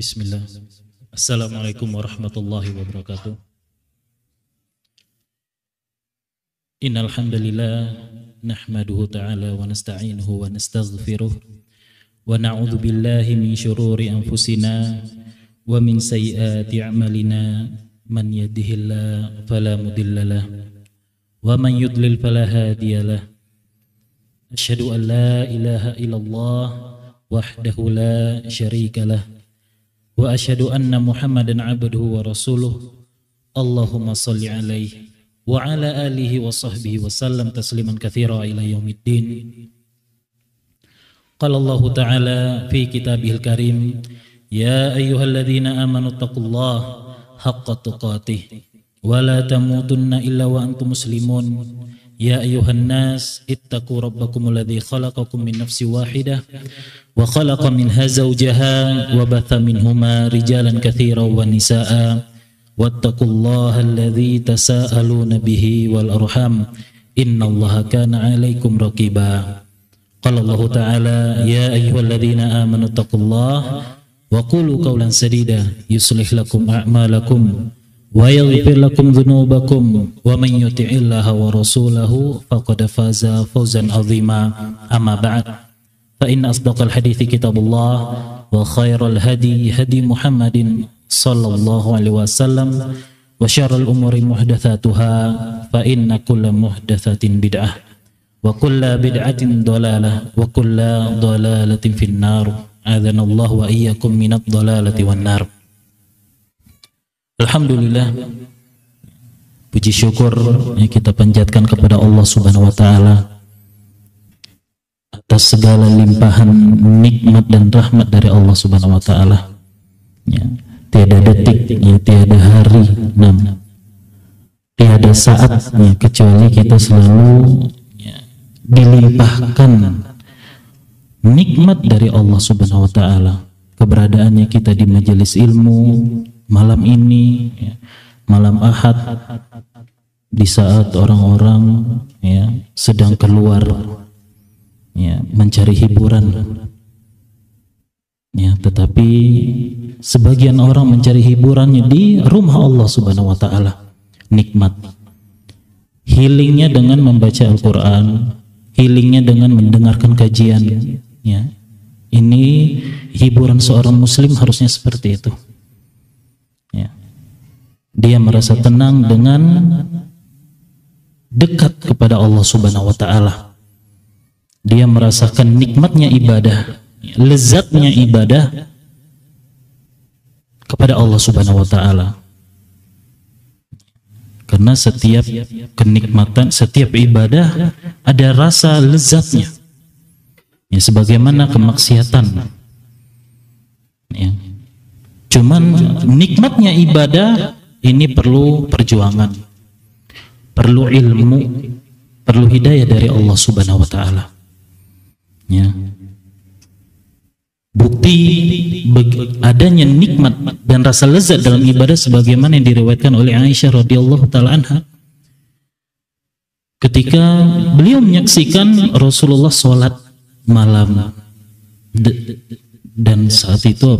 Bismillah. Assalamualaikum warahmatullahi wabarakatuh. Innal hamdalillah nahmaduhu ta'ala wa nasta'inuhu wa nastaghfiruh wa na'udzu billahi min shururi anfusina wa min sayyiati a'malina man yahdihillahu fala mudhillalah wa man yudlil fala hadiyalah. Asyhadu an la ilaha illallah wahdahu la syarikalah wa asyhadu anna Muhammadan abduhu wa rasuluh. Allahumma salli alaihi wa ala alihi wa sahbihi wa sallam tasliman katsira ila yaumiddin. Qala Allah ta'ala fi kitabihil karim, ya ayyuhalladzina amanu taqullaha haqqa tuqatih wa la tamutunna illa wa antum muslimun. Ya ayuhan nas ittaqu rabbakum alladzi khalaqakum min nafsin wahidah wa khalaqa minha zawjaha wa batha minhuma rijalan katsiran wa nisaa wattaqullaha alladzi tasaaluna bihi wal arham innallaha kana 'alaikum raqiba. Qala Allah ta'ala ya ayyuhalladzina amanu taqullaha wa qulu qawlan sadida yuslih lakum a'malakum wa yaghfir lakum dhunubakum wa man yuti'illaha wa rasulahu faqad faza fawzan 'azima. Amma ba'd, fa inna asdaqal hadithi kitabullah wa khairal hadi hadi Muhammadin sallallahu alaihi wasallam wa syarrul umuri muhdatsatuha fa inna kulla muhdatsatin bid'ah wa kulla bid'atin dhalalah wa kulla dhalalatin finnar. Adzanallahu wa iyyakum minadh dhalalati wan nar. Alhamdulillah, puji syukur yang kita panjatkan kepada Allah Subhanahu wa taala atas segala limpahan nikmat dan rahmat dari Allah Subhanahu wa taala. Ya, tiada detik, ya, tiada hari, tiada saat, ya, kecuali kita selalu, ya, dilimpahkan nikmat dari Allah Subhanahu wa taala. Keberadaannya kita di majelis ilmu malam ini, ya, malam Ahad, di saat orang-orang, ya, sedang keluar, ya, mencari hiburan, ya, tetapi sebagian orang mencari hiburannya di rumah Allah Subhanahu wa taala. Nikmat healingnya dengan membaca Al-Quran, healingnya dengan mendengarkan kajian, ya. Ini hiburan seorang muslim harusnya seperti itu. Dia merasa tenang dengan dekat kepada Allah Subhanahu wa taala. Dia merasakan nikmatnya ibadah, lezatnya ibadah kepada Allah Subhanahu wa taala. Karena setiap kenikmatan, setiap ibadah ada rasa lezatnya. Ya, sebagaimana kemaksiatan. Ya. Cuman nikmatnya ibadah ini perlu perjuangan, perlu ilmu, perlu hidayah dari Allah Subhanahu wa taala. Ya. Bukti adanya nikmat dan rasa lezat dalam ibadah sebagaimana yang diriwayatkan oleh Aisyah radhiyallahu taala anha ketika beliau menyaksikan Rasulullah sholat malam dan saat itu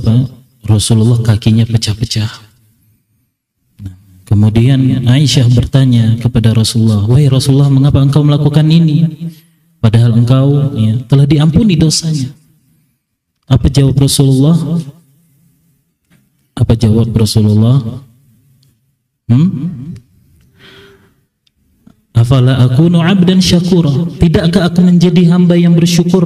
Rasulullah kakinya pecah-pecah. Kemudian Aisyah bertanya kepada Rasulullah, wahai Rasulullah, mengapa engkau melakukan ini? Padahal engkau, ya, telah diampuni dosanya. Apa jawab Rasulullah? Apa jawab Rasulullah? Afala akunu abdan syakura? Tidakkah aku menjadi hamba yang bersyukur?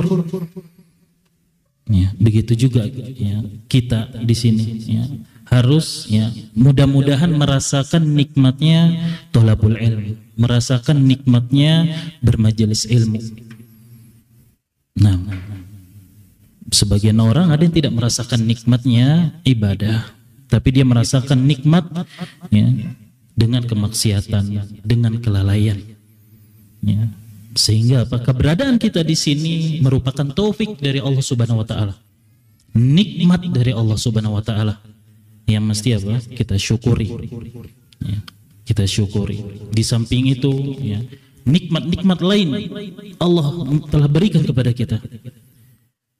Ya, begitu juga, ya, kita di sini, ya, harus, ya, mudah-mudahan merasakan nikmatnya thalabul ilm, merasakan nikmatnya bermajelis ilmu. Nah, sebagian orang ada yang tidak merasakan nikmatnya ibadah, tapi dia merasakan nikmat, ya, dengan kemaksiatan, dengan kelalaian, ya. Sehingga keberadaan kita di sini merupakan taufik dari Allah Subhanahu wa taala, nikmat dari Allah Subhanahu wa taala yang mesti kita syukuri, ya, kita syukuri. Di samping itu, ya, nikmat-nikmat lain Allah telah berikan kepada kita,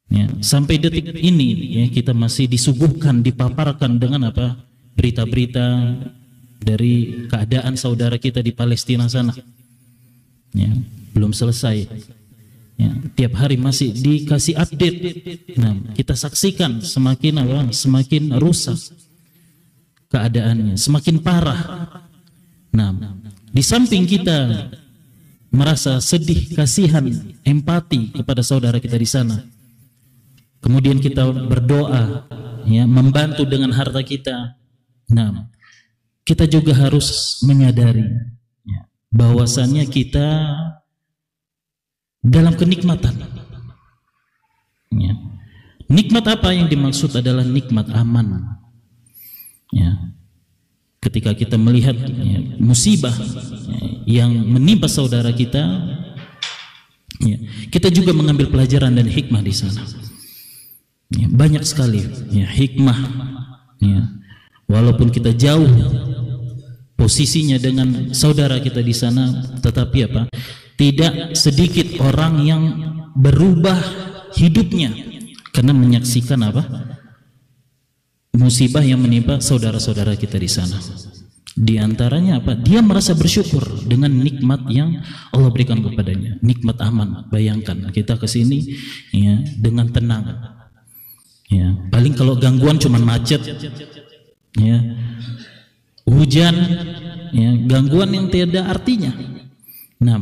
ya. sampai detik ini ya, kita masih disuguhkan, dipaparkan dengan apa? Berita-berita dari keadaan saudara kita di Palestina sana. Ya, belum selesai. Ya, tiap hari masih dikasih update. Nah, kita saksikan semakin apa? Semakin rusak keadaannya, semakin parah. Nah, di samping kita merasa sedih, kasihan, empati kepada saudara kita di sana, kemudian kita berdoa, ya, membantu dengan harta kita. Nah, kita juga harus menyadari ya, bahwasannya kita dalam kenikmatan. Ya. Nikmat apa yang dimaksud adalah nikmat aman. Ya. Ketika kita melihat ya, musibah ya, yang menimpa saudara kita, ya, kita juga mengambil pelajaran dan hikmah di sana. Ya, banyak sekali ya, hikmah. Ya. Walaupun kita jauh posisinya dengan saudara kita di sana, tetapi apa? Tidak sedikit orang yang berubah hidupnya karena menyaksikan apa? Musibah yang menimpa saudara-saudara kita di sana. Di antaranya apa? Dia merasa bersyukur dengan nikmat yang Allah berikan kepadanya. Nikmat aman. Bayangkan kita ke sini ya, dengan tenang. Ya, paling kalau gangguan cuman macet, ya, hujan, ya, gangguan yang tiada artinya. Nah,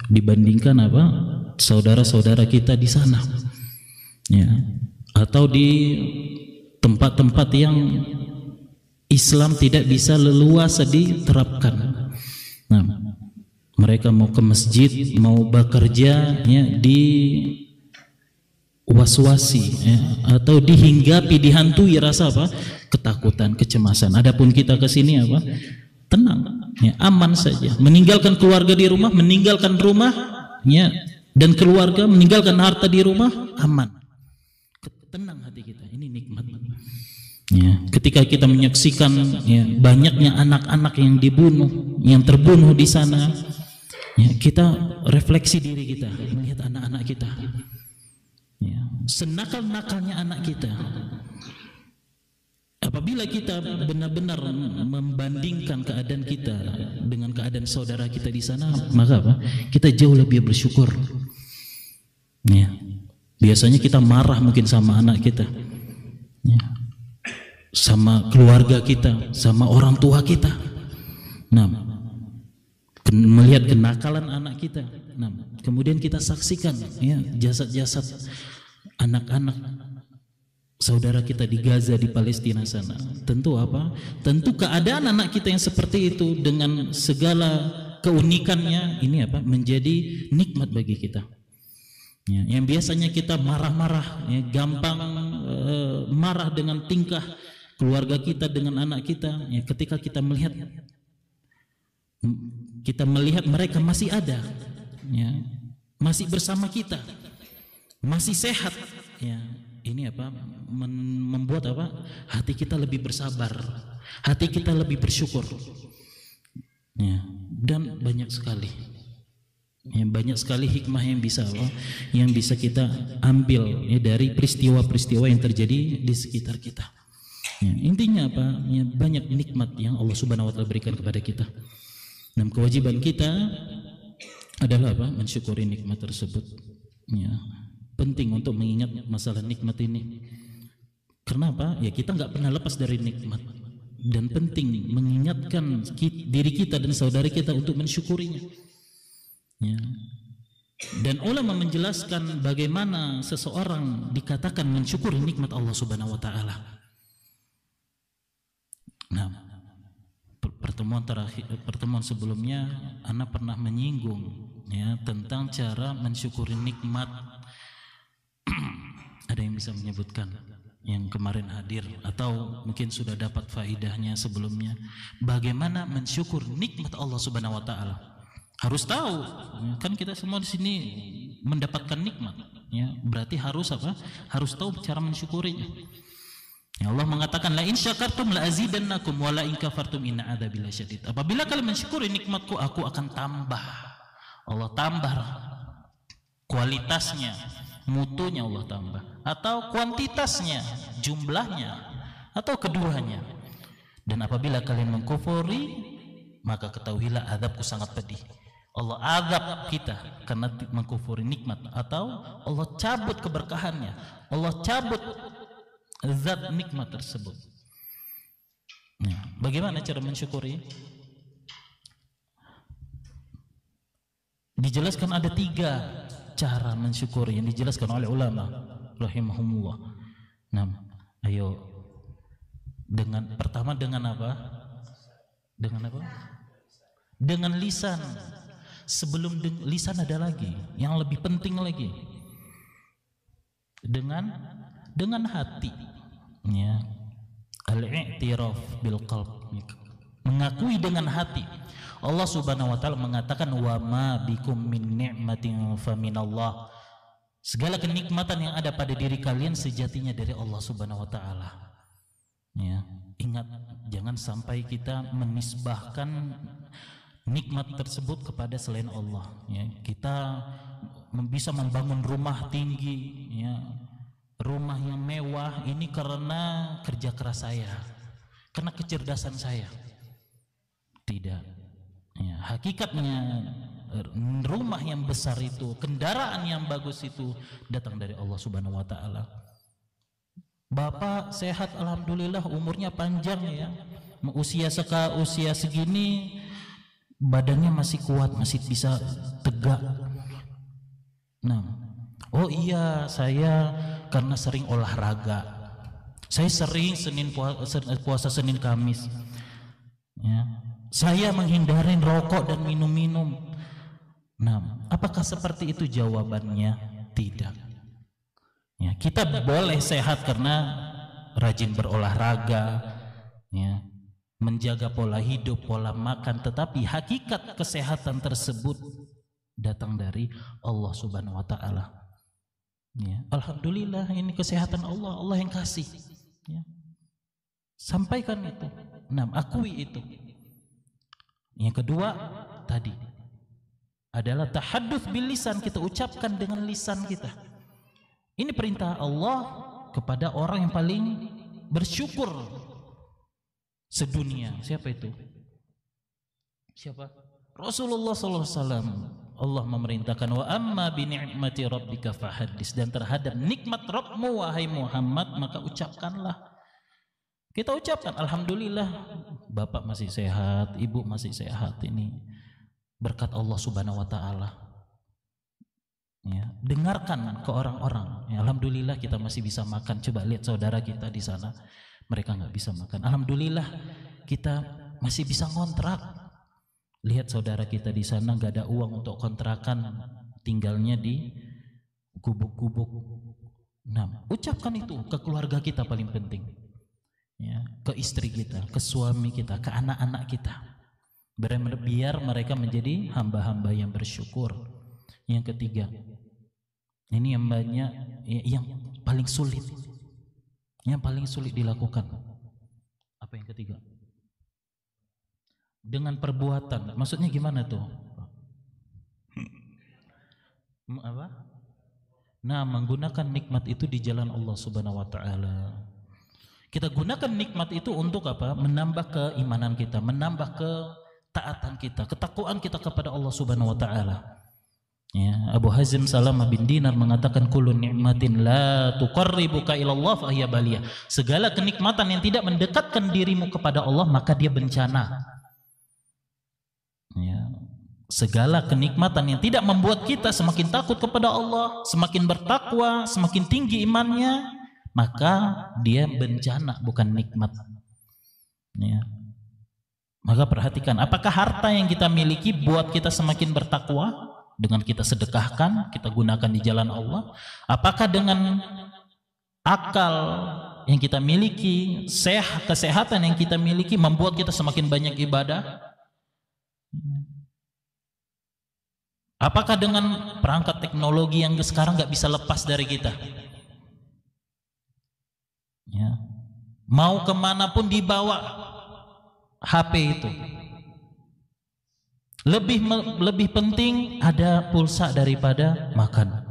dibandingkan apa? Saudara-saudara kita di sana. Ya, atau di tempat-tempat yang Islam tidak bisa leluasa diterapkan. Nah, mereka mau ke masjid, mau bekerja, ya, di was-wasi, ya, atau dihinggapi, dihantui rasa apa? Ketakutan, kecemasan. Adapun kita ke sini apa? Tenang, ya, aman saja. Meninggalkan keluarga di rumah, meninggalkan rumah, ya, dan keluarga, meninggalkan harta di rumah, aman. Tenang hati kita. Ini nikmat. Ya, ketika kita menyaksikan ya, banyaknya anak-anak yang dibunuh, yang terbunuh di sana, ya, kita refleksi diri kita, melihat anak-anak kita, ya, senakal-nakalnya anak kita. Apabila kita benar-benar membandingkan keadaan kita dengan keadaan saudara kita di sana, maka apa? Kita jauh lebih bersyukur. Ya, biasanya kita marah mungkin sama anak kita. Ya, sama keluarga kita, sama orang tua kita. Nah, melihat kenakalan anak kita. Nah, kemudian kita saksikan ya, jasad-jasad anak-anak saudara kita di Gaza, di Palestina sana. Tentu apa? Tentu keadaan anak kita yang seperti itu dengan segala keunikannya ini apa? Menjadi nikmat bagi kita. Ya, yang biasanya kita marah-marah, ya, gampang marah dengan tingkah keluarga kita dengan anak kita, ya, ketika kita melihat mereka masih ada, ya, masih bersama kita, masih sehat, ya, ini apa? Membuat apa? Hati kita lebih bersabar, hati kita lebih bersyukur, ya, dan banyak sekali. Ya, banyak sekali hikmah yang bisa apa? Yang bisa kita ambil ya, dari peristiwa-peristiwa yang terjadi di sekitar kita. Ya, intinya apa? Ya, banyak nikmat yang Allah Subhanahu wa taala berikan kepada kita. Dan kewajiban kita adalah apa? Mensyukuri nikmat tersebut. Ya, penting untuk mengingat masalah nikmat ini. Kenapa? Ya, kita nggak pernah lepas dari nikmat. Dan penting mengingatkan diri kita dan saudara kita untuk mensyukurinya. Ya. Dan ulama menjelaskan bagaimana seseorang dikatakan mensyukuri nikmat Allah Subhanahu wa taala. Nah, pertemuan sebelumnya Ana pernah menyinggung ya tentang cara mensyukuri nikmat. Ada yang bisa menyebutkan yang kemarin hadir atau mungkin sudah dapat faidahnya sebelumnya, bagaimana mensyukur nikmat Allah Subhanahu wa taala? Harus tahu, kan kita semua di sini mendapatkan nikmat, ya, berarti harus apa? Harus tahu cara mensyukurinya. Ya, Allah mengatakan la in syakartum la azidannakum wa la in kafartum inna adzabi lasyadid. Apabila kalian mensyukuri nikmatku, aku akan tambah. Allah tambah kualitasnya, mutunya Allah tambah, atau kuantitasnya, jumlahnya, atau keduanya. Dan apabila kalian mengkufuri, maka ketahuilah azabku sangat pedih. Allah azab kita karena mengkufuri nikmat, atau Allah cabut keberkahannya, Allah cabut zat nikmat tersebut. Nah, bagaimana cara mensyukuri? Dijelaskan ada 3 cara mensyukuri yang dijelaskan oleh ulama rahimahumullah. Nah, ayo, pertama dengan apa? Dengan apa? Dengan lisan. Sebelum lisan ada lagi yang lebih penting lagi. Dengan hati. Ya. Al-i'tiraf bil qalb. Mengakui dengan hati. Allah Subhanahu wa taala mengatakan wa ma bikum min ni'matin faminallah. Segala kenikmatan yang ada pada diri kalian sejatinya dari Allah Subhanahu wa taala. Ya, ingat, jangan sampai kita menisbahkan nikmat tersebut kepada selain Allah. Ya, kita bisa membangun rumah tinggi, ya, rumah yang mewah ini karena kerja keras saya, karena kecerdasan saya. Tidak. Ya, hakikatnya rumah yang besar itu, kendaraan yang bagus itu datang dari Allah Subhanahu wa taala. Bapak sehat alhamdulillah, umurnya panjang ya. Usia segini badannya masih kuat, masih bisa tegak. Nah, oh iya, saya karena sering olahraga. Saya sering puasa Senin Kamis. Ya. Saya menghindari rokok dan minum-minum. Nah, apakah seperti itu jawabannya? Tidak. Ya, kita boleh sehat karena rajin berolahraga, ya, menjaga pola hidup, pola makan, tetapi hakikat kesehatan tersebut datang dari Allah Subhanahu wa taala. Ya, alhamdulillah ini kesehatan Allah, Allah yang kasih. Ya. Sampaikan itu. Nah, akui itu. Yang kedua tadi adalah tahadduts bil lisan, kita ucapkan dengan lisan kita. Ini perintah Allah kepada orang yang paling bersyukur sedunia. Siapa itu? Siapa? Rasulullah SAW. Allah memerintahkan wa amma bi ni'mati rabbika fahaddis, dan terhadap nikmat Rabbmu wahai Muhammad maka ucapkanlah. Kita ucapkan alhamdulillah, bapak masih sehat, ibu masih sehat, ini berkat Allah Subhanahu wa taala. Ya, dengarkan ke orang-orang. Ya, alhamdulillah kita masih bisa makan. Coba lihat saudara kita di sana, mereka nggak bisa makan. Alhamdulillah kita masih bisa ngontrak. Lihat saudara kita di sana nggak ada uang untuk kontrakan, tinggalnya di gubuk-gubuk. Nah, ucapkan itu ke keluarga kita paling penting. Ya, ke istri kita, ke suami kita, ke anak-anak kita. Biar mereka menjadi hamba-hamba yang bersyukur. Yang ketiga, ini yang banyak, yang paling sulit, dilakukan. Apa yang ketiga? Dengan perbuatan. Maksudnya gimana tuh? Apa? Nah, menggunakan nikmat itu di jalan Allah Subhanahu wa taala. Kita gunakan nikmat itu untuk apa? Menambah keimanan kita, menambah ketaatan kita, ketakwaan kita kepada Allah Subhanahu wa taala. Ya, Abu Hazim Salamah bin Dinar mengatakan kullu ni'matin la tuqarribuka ilallah fa hiya baliyah. Segala kenikmatan yang tidak mendekatkan dirimu kepada Allah maka dia bencana. Ya, segala kenikmatan yang tidak membuat kita semakin takut kepada Allah, semakin bertakwa, semakin tinggi imannya, maka dia bencana, bukan nikmat. Ya. Maka perhatikan, apakah harta yang kita miliki buat kita semakin bertakwa? Dengan kita sedekahkan, kita gunakan di jalan Allah. Apakah dengan akal yang kita miliki, kesehatan yang kita miliki membuat kita semakin banyak ibadah? Apakah dengan perangkat teknologi yang sekarang nggak bisa lepas dari kita? Ya. Mau kemanapun dibawa HP itu. Lebih penting ada pulsa daripada makan.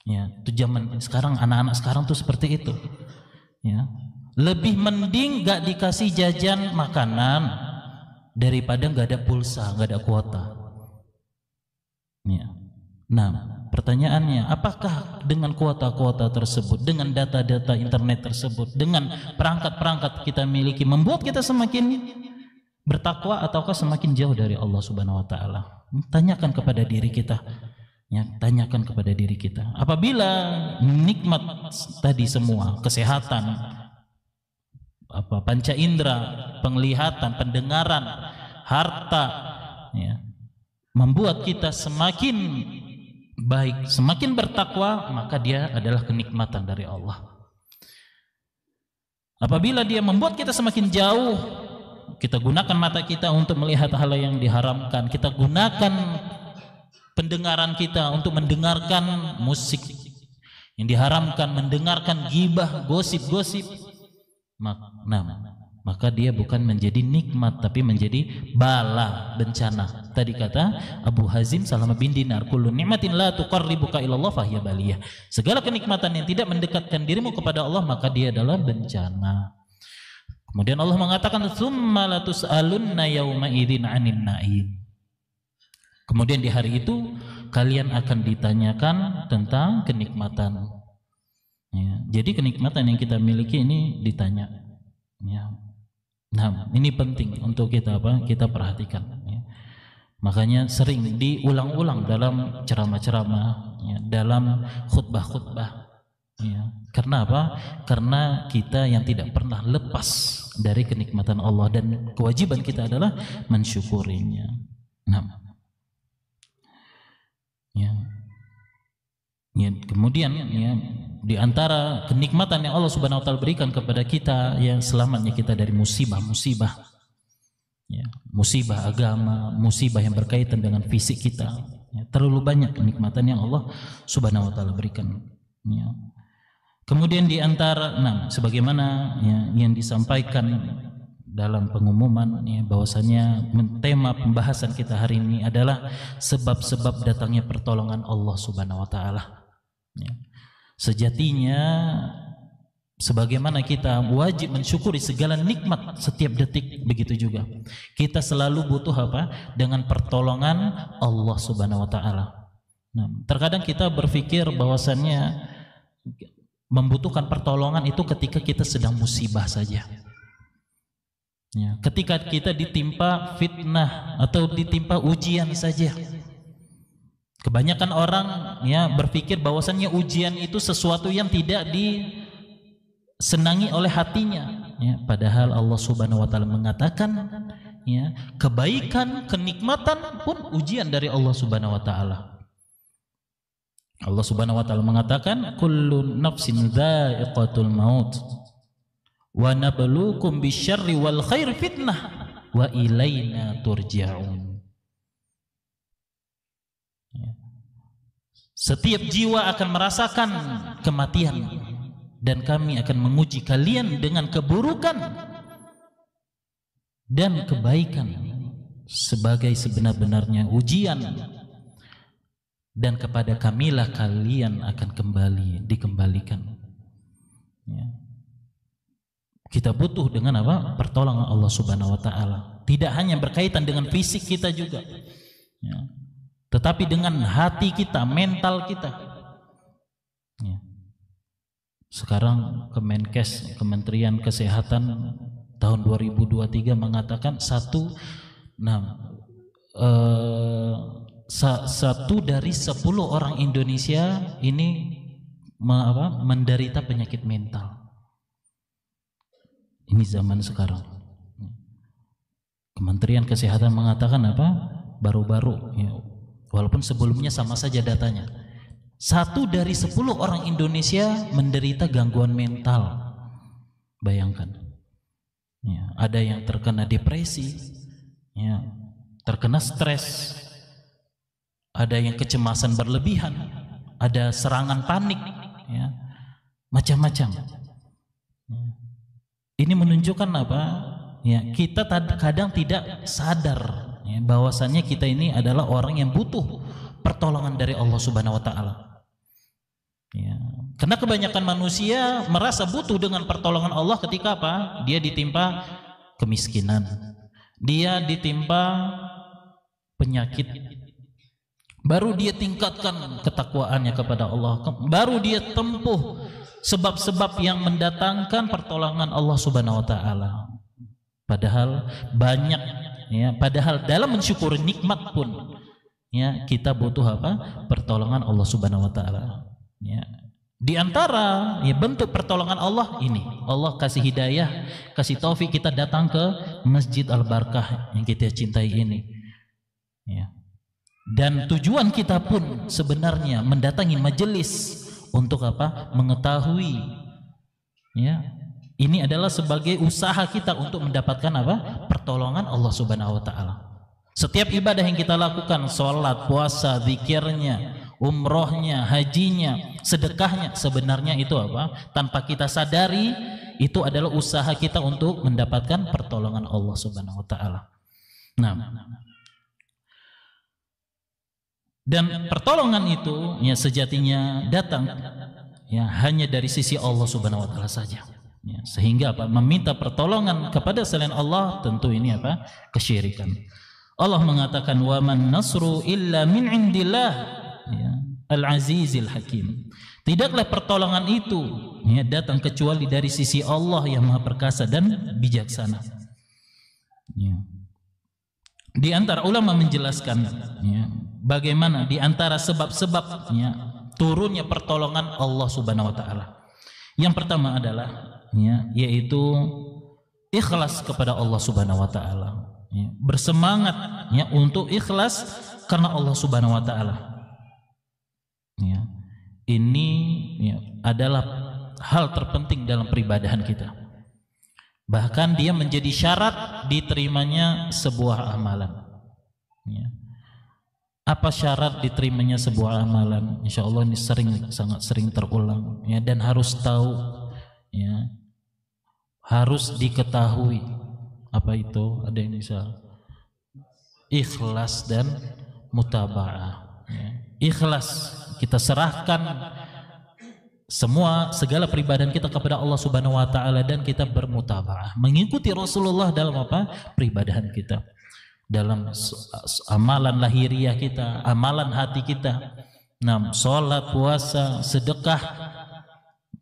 Ya, itu zaman sekarang, anak-anak sekarang tuh seperti itu. Ya, lebih mending gak dikasih jajan makanan daripada gak ada pulsa, gak ada kuota. Ya. Nah, pertanyaannya, apakah dengan kuota-kuota tersebut, dengan data-data internet tersebut, dengan perangkat-perangkat kita miliki membuat kita semakin bertakwa ataukah semakin jauh dari Allah Subhanahu wa taala? Tanyakan kepada diri kita. Ya, tanyakan kepada diri kita. Apabila nikmat tadi semua, kesehatan, panca indera, penglihatan, pendengaran, harta, ya, membuat kita semakin baik, semakin bertakwa, maka dia adalah kenikmatan dari Allah. Apabila dia membuat kita semakin jauh, kita gunakan mata kita untuk melihat hal yang diharamkan, kita gunakan pendengaran kita untuk mendengarkan musik yang diharamkan, mendengarkan gibah, gosip-gosip, maka dia bukan menjadi nikmat tapi menjadi bala, bencana. Tadi kata Abu Hazim Salamah bin Dinar, kullu ni'matin la tuqarribuka ilallah fahiya baliyah. Segala kenikmatan yang tidak mendekatkan dirimu kepada Allah maka dia adalah bencana. Kemudian Allah mengatakan tsumma latus'alunna yauma idzin 'anin na'im. Kemudian di hari itu kalian akan ditanyakan tentang kenikmatan. Ya, jadi kenikmatan yang kita miliki ini ditanya. Ya. Nah, ini penting untuk kita kita perhatikan. Ya. Makanya sering diulang-ulang dalam ceramah-ceramah, ya, dalam khutbah-khutbah. Ya. Karena apa? Karena kita yang tidak pernah lepas dari kenikmatan Allah dan kewajiban kita adalah mensyukurinya. Nah, ya. Ya, kemudian ya, di antara kenikmatan yang Allah Subhanahu wa taala berikan kepada kita yang selamatnya kita dari musibah-musibah. Ya, musibah agama, musibah yang berkaitan dengan fisik kita. Ya, terlalu banyak kenikmatan yang Allah Subhanahu wa taala berikan. Ya. Kemudian di antara sebagaimana ya, yang disampaikan dalam pengumuman ya, bahwasanya tema pembahasan kita hari ini adalah sebab-sebab datangnya pertolongan Allah Subhanahu wa taala. Ya. Sejatinya sebagaimana kita wajib mensyukuri segala nikmat setiap detik, begitu juga kita selalu butuh dengan pertolongan Allah Subhanahu wa taala. Nah, terkadang kita berpikir bahwasannya membutuhkan pertolongan itu ketika kita sedang musibah saja. Ya, ketika kita ditimpa fitnah atau ditimpa ujian saja. Kebanyakan orang ya berpikir bahwasannya ujian itu sesuatu yang tidak disenangi oleh hatinya. Ya, padahal Allah Subhanahu wa taala mengatakan ya, kebaikan, kenikmatan pun ujian dari Allah Subhanahu wa taala. Allah Subhanahu wa taala mengatakan kullu nafsin dha'iqatul maut wa nabluukum bisyarri wal khairi fitnah wa ilaina turja'un. Setiap jiwa akan merasakan kematian dan kami akan menguji kalian dengan keburukan dan kebaikan sebagai sebenar-benarnya ujian, dan kepada kamilah kalian akan dikembalikan. Ya. Kita butuh dengan pertolongan Allah Subhanahu wa taala. Tidak hanya berkaitan dengan fisik kita juga. Ya. Tetapi dengan hati kita, mental kita. Ya. Sekarang Kemenkes, Kementerian Kesehatan tahun 2023 mengatakan satu dari 10 orang Indonesia ini menderita penyakit mental. Ini zaman sekarang. Kementerian Kesehatan mengatakan baru-baru ya, walaupun sebelumnya sama saja datanya, 1 dari 10 orang Indonesia menderita gangguan mental. Bayangkan ya, ada yang terkena depresi ya, terkena stres, ada yang kecemasan berlebihan, ada serangan panik ya, macam-macam ya. Ini menunjukkan ya, kita kadang tidak sadar ya, bahwasannya kita ini adalah orang yang butuh pertolongan dari Allah Subhanahu wa taala. Karena kebanyakan manusia merasa butuh dengan pertolongan Allah ketika apa? Dia ditimpa kemiskinan, dia ditimpa penyakit, baru dia tingkatkan ketakwaannya kepada Allah, baru dia tempuh sebab-sebab yang mendatangkan pertolongan Allah Subhanahu wa taala. Padahal banyak ya, padahal dalam mensyukuri nikmat pun ya kita butuh apa? Pertolongan Allah Subhanahu wa taala. Ya. Di antara ya, bentuk pertolongan Allah ini, Allah kasih hidayah, kasih taufik kita datang ke Masjid Al-Barkah yang kita cintai ini. Ya. Dan tujuan kita pun sebenarnya mendatangi majelis untuk apa? Mengetahui ya, ini adalah sebagai usaha kita untuk mendapatkan apa? Pertolongan Allah Subhanahu wa taala. Setiap ibadah yang kita lakukan, sholat, puasa, zikirnya, umrohnya, hajinya, sedekahnya, sebenarnya itu apa? Tanpa kita sadari, itu adalah usaha kita untuk mendapatkan pertolongan Allah Subhanahu wa taala. Nah, dan pertolongan itu ya sejatinya datang ya hanya dari sisi Allah Subhanahu wa taala saja. Ya, sehingga apa? Meminta pertolongan kepada selain Allah tentu ini apa? Kesyirikan. Allah mengatakan wa man nasru illa min indillah ya, al-azizil hakim. Tidaklah pertolongan itu ya, datang kecuali dari sisi Allah yang Maha Perkasa dan bijaksana. Ya. Di antara ulama menjelaskan ya, bagaimana di antara sebab-sebab ya, turunnya pertolongan Allah Subhanahu wa taala. Yang pertama adalah ya, yaitu ikhlas kepada Allah Subhanahu wa taala. Ya, bersemangat ya untuk ikhlas karena Allah Subhanahu wa taala. Ya. Ini ya, adalah hal terpenting dalam peribadahan kita. Bahkan dia menjadi syarat diterimanya sebuah amalan. Ya. Apa syarat diterimanya sebuah amalan? Insya Allah ini sangat sering terulang ya, dan harus tahu ya, harus diketahui. Apa itu? Ada yang bisa ikhlas dan mutaba'ah ya. Ikhlas, kita serahkan segala peribadahan kita kepada Allah Subhanahu wa taala dan kita bermutaba'ah, mengikuti Rasulullah dalam apa? Peribadahan kita, dalam amalan lahiriah kita, amalan hati kita. Nah, salat, puasa, sedekah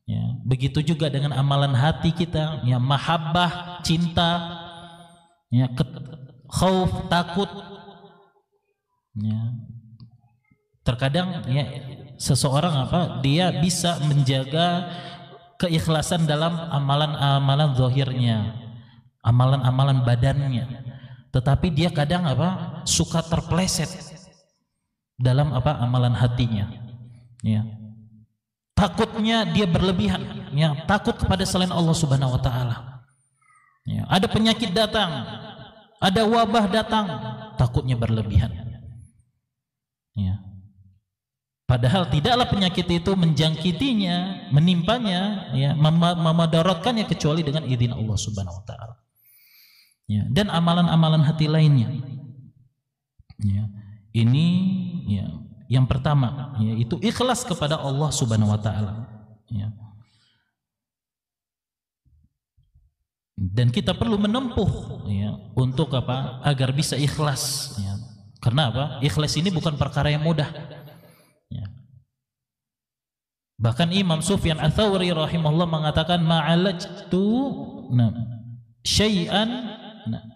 ya, begitu juga dengan amalan hati kita ya, mahabbah, cinta ya, khauf, takut ya. Terkadang ya, seseorang apa? Dia bisa menjaga keikhlasan dalam amalan-amalan zahirnya, amalan-amalan badannya, tetapi dia kadang apa? Suka terpleset dalam apa? Amalan hatinya. Ya. Takutnya dia berlebihan, ya, takut kepada selain Allah Subhanahu wa taala. Ya. Ada penyakit datang, ada wabah datang, takutnya berlebihan. Ya. Padahal tidaklah penyakit itu menjangkitinya, menimpanya, ya, memadaratkannya kecuali dengan izin Allah Subhanahu wa taala. Ya, dan amalan-amalan hati lainnya. Ya, ini ya, yang pertama yaitu ikhlas kepada Allah Subhanahu wa taala. Ya. Dan kita perlu menempuh ya, untuk apa? Agar bisa ikhlas. Ya. Karena apa? Ikhlas ini bukan perkara yang mudah. Ya. Bahkan Imam Sufyan Ats-Tsauri rahimahullah mengatakan ma'alajtu syai'an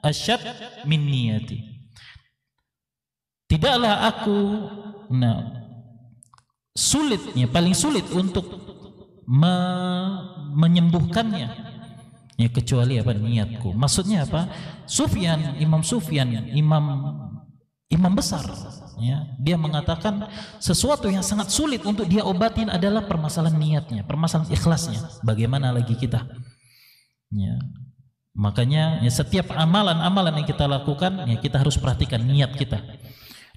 asyad min niyati. Tidaklah aku sulitnya, paling sulit untuk menyembuhkannya ya, kecuali apa? Niatku. Maksudnya apa? Imam Sufyan, imam besar ya, dia mengatakan sesuatu yang sangat sulit untuk dia obatin adalah permasalahan niatnya, permasalahan ikhlasnya. Bagaimana lagi kita ya. Makanya ya, setiap amalan-amalan yang kita lakukan ya, kita harus perhatikan niat kita.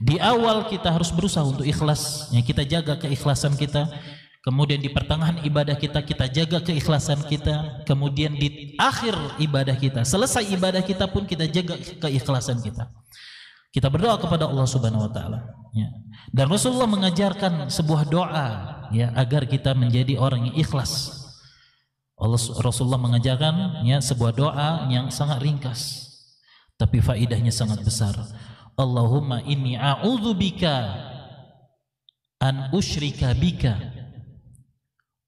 Di awal kita harus berusaha untuk ikhlas ya, kita jaga keikhlasan kita. Kemudian di pertengahan ibadah kita, kita jaga keikhlasan kita. Kemudian di akhir ibadah kita, selesai ibadah kita pun kita jaga keikhlasan kita. Kita berdoa kepada Allah Subhanahu wa taala ya. Dan Rasulullah mengajarkan sebuah doa ya agar kita menjadi orang yang ikhlas. Rasulullah mengajarkan ya sebuah doa yang sangat ringkas tapi faidahnya sangat besar. Allahumma inni a'udzubika an usyrika bika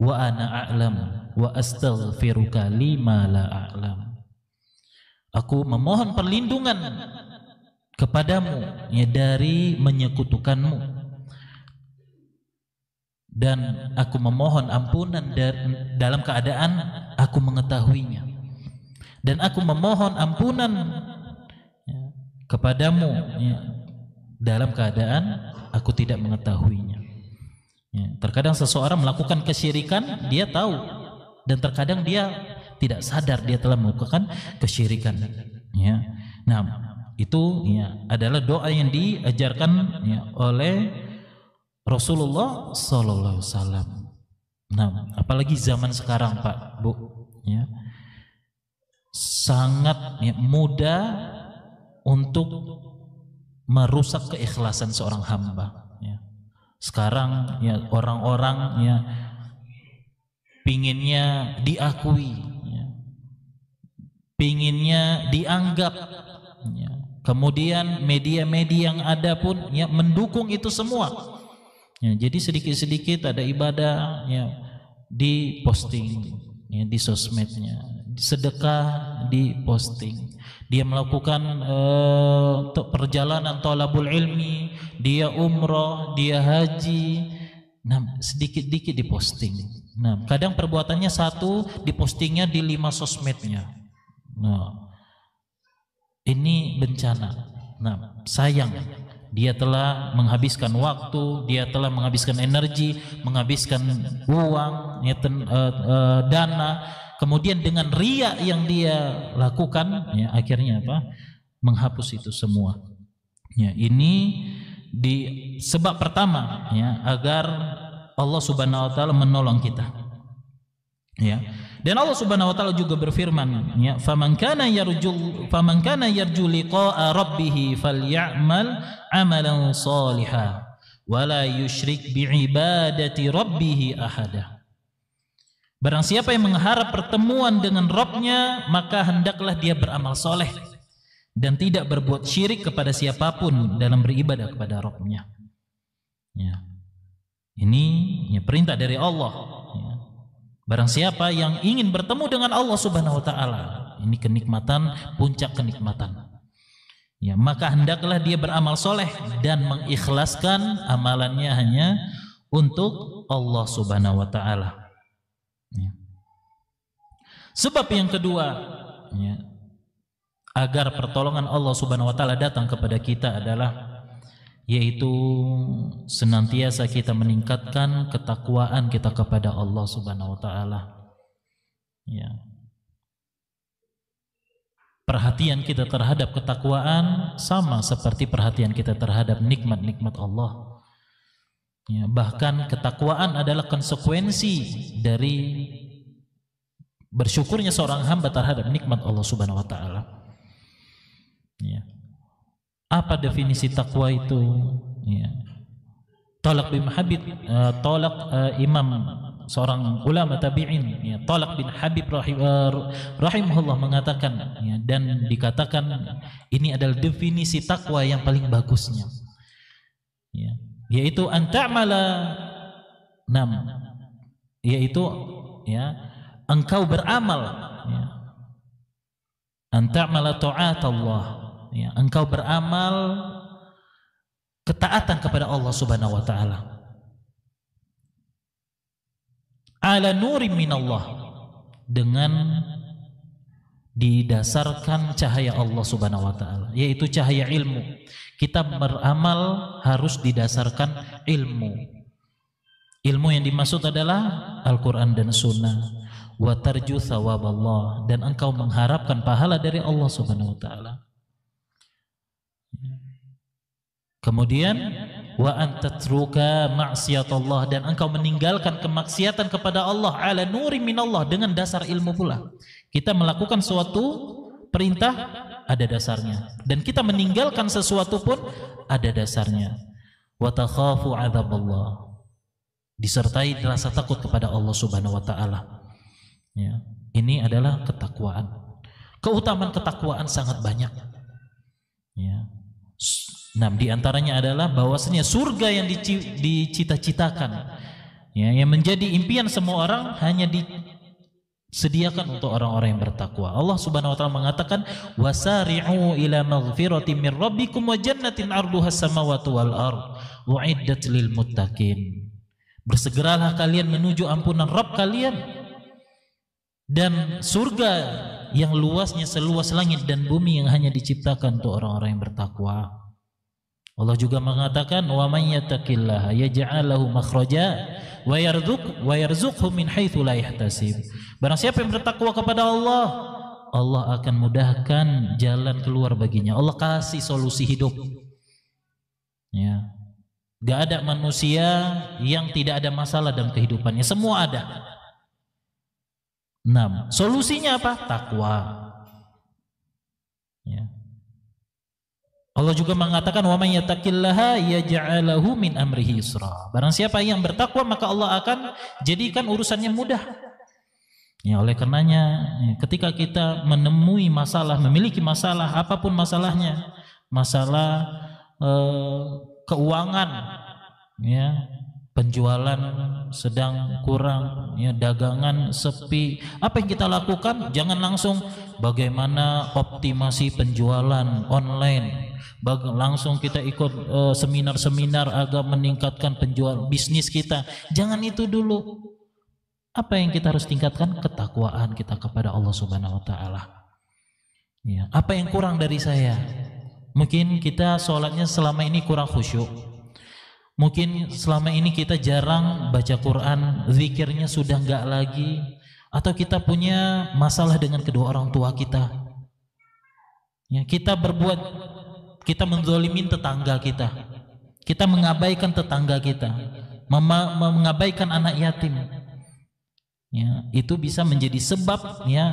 wa ana a'lam wa astaghfiruka lima la a'lam. Aku memohon perlindungan kepadamu ya dari menyekutukanmu, dan aku memohon ampunan dalam keadaan aku mengetahuinya, dan aku memohon ampunan ya, kepadamu ya, dalam keadaan aku tidak mengetahuinya. Ya, terkadang seseorang melakukan kesyirikan dia tahu, dan terkadang dia tidak sadar dia telah melakukan kesyirikan. Ya, nah itu ya adalah doa yang diajarkan ya, oleh Rasulullah Sallallahu Alaihi Wasallam. Nah, apalagi zaman sekarang Pak, Bu, ya, sangat ya, mudah untuk merusak keikhlasan seorang hamba. Ya. Sekarang ya orang-orang ya pinginnya diakui, ya, pinginnya dianggap. Ya. Kemudian media-media yang ada pun ya mendukung itu semua. Ya, jadi sedikit-sedikit ada ibadah ya di posting ya, di sosmednya, sedekah di posting, dia melakukan perjalanan thalabul ilmi, dia umroh, dia haji, nah sedikit-sedikit di posting. Nah kadang perbuatannya satu, di postingnya di 5 sosmednya. Nah ini bencana. Nah sayang, dia telah menghabiskan waktu, dia telah menghabiskan energi, menghabiskan uang, ya, dana. Kemudian dengan riya yang dia lakukan, ya, akhirnya apa? Menghapus itu semua. Ya, ini sebab pertama, ya, agar Allah Subhanahu Wa Taala menolong kita. Ya. Dan Allah Subhanahu Wa Taala juga berfirman, ya, faman kana yarju liqa'a rabbih falyamal amalan shalihan wa la yusyrik bi'ibadati rabbih ahada. Barang siapa yang mengharap pertemuan dengan Rabbnya, maka hendaklah dia beramal soleh dan tidak berbuat syirik kepada siapapun dalam beribadah kepada Rabbnya. Ya. Ini ya, perintah dari Allah. Ya. Barang siapa yang ingin bertemu dengan Allah Subhanahu Wa Taala, ini kenikmatan, puncak kenikmatan. Ya, maka hendaklah dia beramal soleh dan mengikhlaskan amalannya hanya untuk Allah Subhanahu Wa Taala. Ya. Sebab yang kedua, ya, agar pertolongan Allah Subhanahu Wa Taala datang kepada kita adalah yaitu senantiasa kita meningkatkan ketakwaan kita kepada Allah Subhanahu Wa Taala. Ya. Perhatian kita terhadap ketakwaan sama seperti perhatian kita terhadap nikmat-nikmat Allah. Ya, bahkan ketakwaan adalah konsekuensi dari bersyukurnya seorang hamba terhadap nikmat Allah Subhanahu Wa Taala. Ya. Apa definisi takwa itu? Ya. Talaq bin Habib, Imam seorang ulama tabi'in, ya, Talaq bin Habib rahimahullah mengatakan, ya, dan dikatakan ini adalah definisi takwa yang paling bagusnya. Ya. Yaitu anta'mala yaitu ya engkau beramal, ya, anta'mala ta'at Allah, ya, engkau beramal ketaatan kepada Allah Subhanahu Wa Taala ala nurim minallah, dengan didasarkan cahaya Allah Subhanahu Wa Taala, yaitu cahaya ilmu. Kita beramal harus didasarkan ilmu. Ilmu yang dimaksud adalah Al-Quran dan Sunnah. Wa tarju thawab Allah, dan engkau mengharapkan pahala dari Allah Subhanahu Wa Taala. Kemudian wa antatruka ma'siyat Allah, dan engkau meninggalkan kemaksiatan kepada Allah ala nuri minallah, dengan dasar ilmu pula. Kita melakukan suatu perintah ada dasarnya, dan kita meninggalkan sesuatu pun ada dasarnya. Wa takhafu adzaballah, disertai rasa takut kepada Allah Subhanahu wa taala. Ya, ini adalah ketakwaan. Keutamaan ketakwaan sangat banyak. Ya. Nah, di antaranya adalah bahwasanya surga yang dicita-citakan, ya, yang menjadi impian semua orang hanya disediakan untuk orang-orang yang bertakwa. Allah Subhanahu wa taala mengatakan, "Wasari'u ila maghfiratin min rabbikum wa jannatin 'arduhas samawati wal ardh u'iddat lil muttaqin." Bersegeralah kalian menuju ampunan Rabb kalian dan surga yang luasnya seluas langit dan bumi yang hanya diciptakan untuk orang-orang yang bertakwa. Allah juga mengatakan, "Wa may yattaqillaha yaj'al lahu makhraja wa yarzuqhu min haitsu la yahtasib." Barang siapa yang bertakwa kepada Allah, Allah akan mudahkan jalan keluar baginya. Allah kasih solusi hidup. Ya. Gak ada manusia yang tidak ada masalah dalam kehidupannya, semua ada. 6. Solusinya apa? Takwa. Ya. Allah juga mengatakan, wa may yattaqillaha yaj'al lahu min amrihi yusra. Barang siapa yang bertakwa maka Allah akan jadikan urusannya mudah. Ya, oleh karenanya ketika kita menemui masalah, memiliki masalah apapun masalahnya, masalah keuangan, ya, penjualan sedang kurang, ya, dagangan sepi, apa yang kita lakukan? Jangan langsung bagaimana optimasi penjualan online, langsung kita ikut seminar-seminar agar meningkatkan penjual bisnis kita. Jangan itu dulu. Apa yang kita harus tingkatkan? Ketakwaan kita kepada Allah Subhanahu wa taala. Ya, apa yang kurang dari saya? Mungkin kita sholatnya selama ini kurang khusyuk. Mungkin selama ini kita jarang baca Quran, zikirnya sudah enggak lagi, atau kita punya masalah dengan kedua orang tua kita. Ya, kita menzolimin tetangga kita. Kita mengabaikan tetangga kita, mengabaikan anak yatim. Ya, itu bisa menjadi sebab, ya,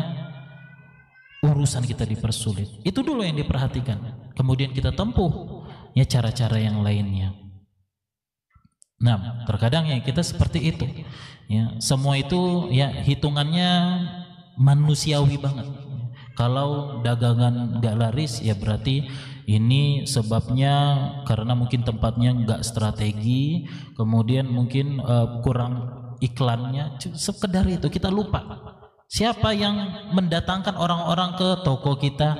urusan kita dipersulit. Itu dulu yang diperhatikan. Kemudian kita tempuh, ya, cara-cara yang lainnya. Nah, terkadang ya kita seperti itu. Ya, semua itu ya hitungannya manusiawi banget. Kalau dagangan nggak laris, ya berarti ini sebabnya karena mungkin tempatnya nggak strategi, kemudian mungkin kurang iklannya, sekedar itu kita lupa. Siapa yang mendatangkan orang-orang ke toko kita?